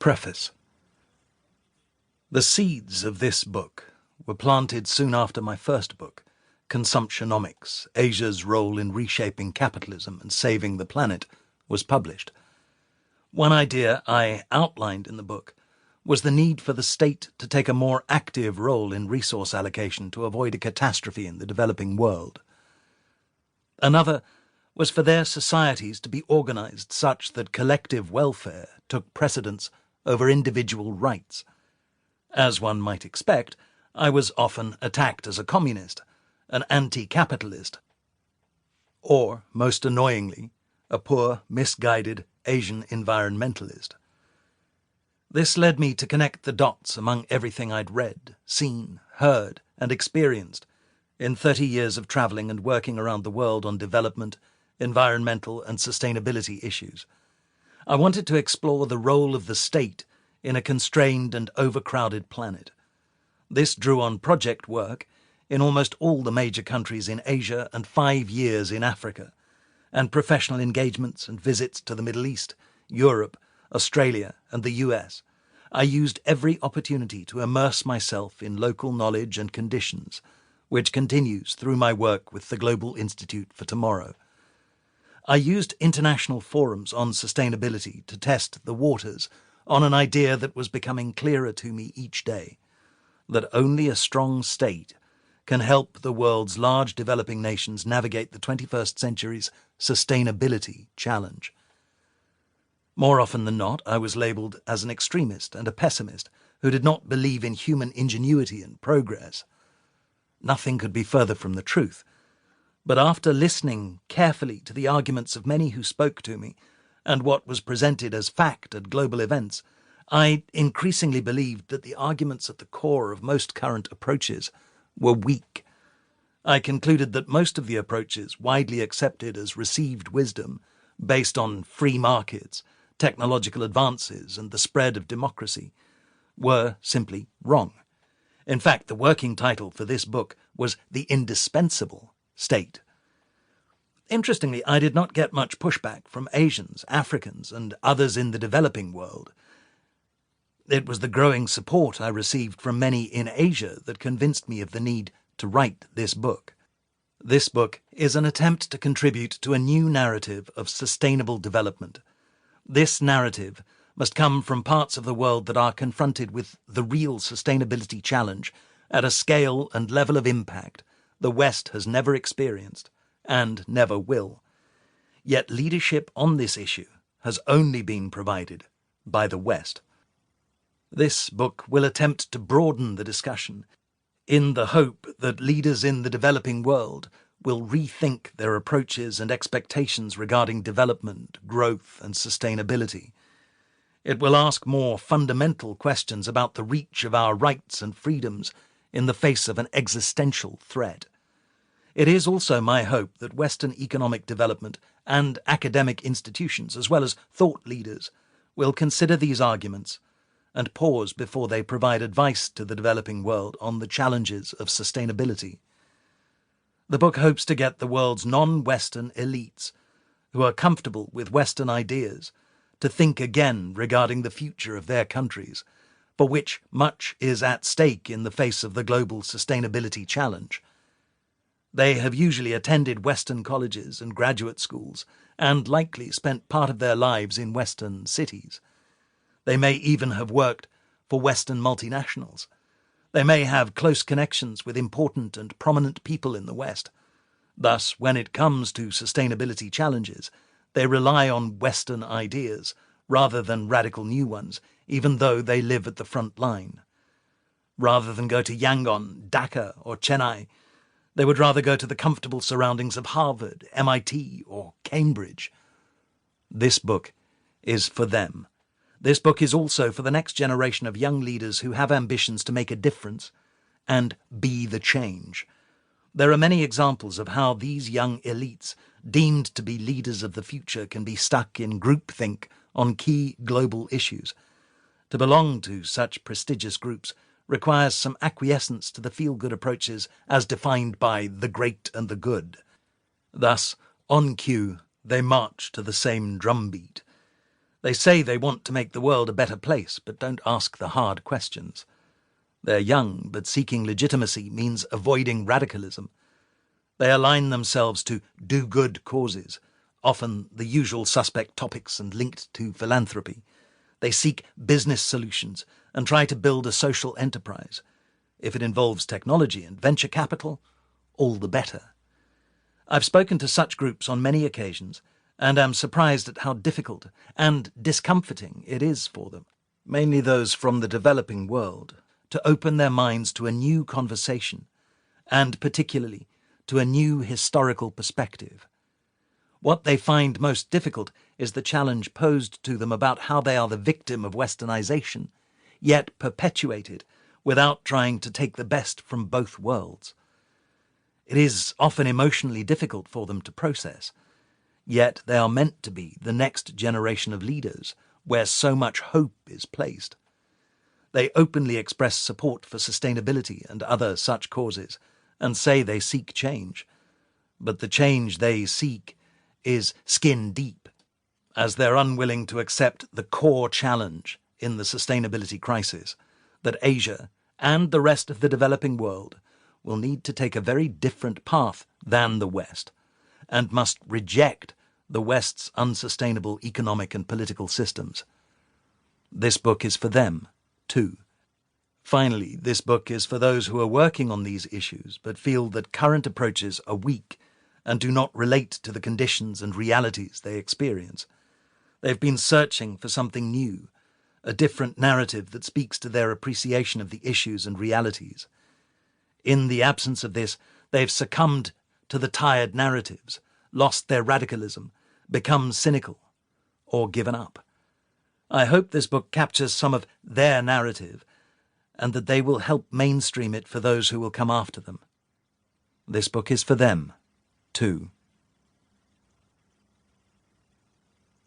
Preface. The seeds of this book were planted soon after my first book, Consumptionomics, Asia's Role in Reshaping Capitalism and Saving the Planet, was published. One idea I outlined in the book was the need for the state to take a more active role in resource allocation to avoid a catastrophe in the developing world. Another was for their societies to be organized such that collective welfare took precedence over individual rights. As one might expect, I was often attacked as a communist, an anti-capitalist, or, most annoyingly, a poor, misguided Asian environmentalist. This led me to connect the dots among everything I'd read, seen, heard, and experienced in 30 years of traveling and working around the world on development, environmental, and sustainability issues. I wanted to explore the role of the state in a constrained and overcrowded planet. This drew on project work in almost all the major countries in Asia and 5 years in Africa, and professional engagements and visits to the Middle East, Europe, Australia, and the US. I used every opportunity to immerse myself in local knowledge and conditions, which continues through my work with the Global Institute for Tomorrow. I used international forums on sustainability to test the waters on an idea that was becoming clearer to me each day, that only a strong state can help the world's large developing nations navigate the 21st century's sustainability challenge. More often than not, I was labelled as an extremist and a pessimist who did not believe in human ingenuity and progress. Nothing could be further from the truth. But after listening carefully to the arguments of many who spoke to me, and what was presented as fact at global events, I increasingly believed that the arguments at the core of most current approaches were weak. I concluded that most of the approaches widely accepted as received wisdom, based on free markets, technological advances, and the spread of democracy, were simply wrong. In fact, the working title for this book was The Indispensable State. Interestingly, I did not get much pushback from Asians, Africans, and others in the developing world. It was the growing support I received from many in Asia that convinced me of the need to write this book. This book is an attempt to contribute to a new narrative of sustainable development. This narrative must come from parts of the world that are confronted with the real sustainability challenge at a scale and level of impact the West has never experienced and never will. Yet leadership on this issue has only been provided by the West. This book will attempt to broaden the discussion in the hope that leaders in the developing world will rethink their approaches and expectations regarding development, growth, and sustainability. It will ask more fundamental questions about the reach of our rights and freedoms in the face of an existential threat. It is also my hope that Western economic development and academic institutions, as well as thought leaders, will consider these arguments and pause before they provide advice to the developing world on the challenges of sustainability. The book hopes to get the world's non-Western elites, who are comfortable with Western ideas, to think again regarding the future of their countries, for which much is at stake in the face of the global sustainability challenge. They have usually attended Western colleges and graduate schools, and likely spent part of their lives in Western cities. They may even have worked for Western multinationals. They may have close connections with important and prominent people in the West. Thus, when it comes to sustainability challenges, they rely on Western ideas rather than radical new ones, even though they live at the front line. Rather than go to Yangon, Dhaka, or Chennai, they would rather go to the comfortable surroundings of Harvard, MIT, or Cambridge. This book is for them. This book is also for the next generation of young leaders who have ambitions to make a difference and be the change. There are many examples of how these young elites, deemed to be leaders of the future, can be stuck in groupthink on key global issues. To belong to such prestigious groups requires some acquiescence to the feel-good approaches as defined by the great and the good. Thus, on cue, they march to the same drumbeat. They say they want to make the world a better place, but don't ask the hard questions. They're young, but seeking legitimacy means avoiding radicalism. They align themselves to do-good causes, often the usual suspect topics and linked to philanthropy. They seek business solutions and try to build a social enterprise. If it involves technology and venture capital, all the better. I've spoken to such groups on many occasions and am surprised at how difficult and discomforting it is for them, mainly those from the developing world, to open their minds to a new conversation and particularly to a new historical perspective. What they find most difficult is the challenge posed to them about how they are the victim of westernization, yet perpetuated without trying to take the best from both worlds. It is often emotionally difficult for them to process, yet they are meant to be the next generation of leaders where so much hope is placed. They openly express support for sustainability and other such causes and say they seek change, but the change they seek is skin deep, as they're unwilling to accept the core challenge in the sustainability crisis, that Asia and the rest of the developing world will need to take a very different path than the West, and must reject the West's unsustainable economic and political systems. This book is for them, too. Finally, this book is for those who are working on these issues but feel that current approaches are weak and do not relate to the conditions and realities they experience. They've been searching for something new, a different narrative that speaks to their appreciation of the issues and realities. In the absence of this, they've succumbed to the tired narratives, lost their radicalism, become cynical, or given up. I hope this book captures some of their narrative and that they will help mainstream it for those who will come after them. This book is for them, too.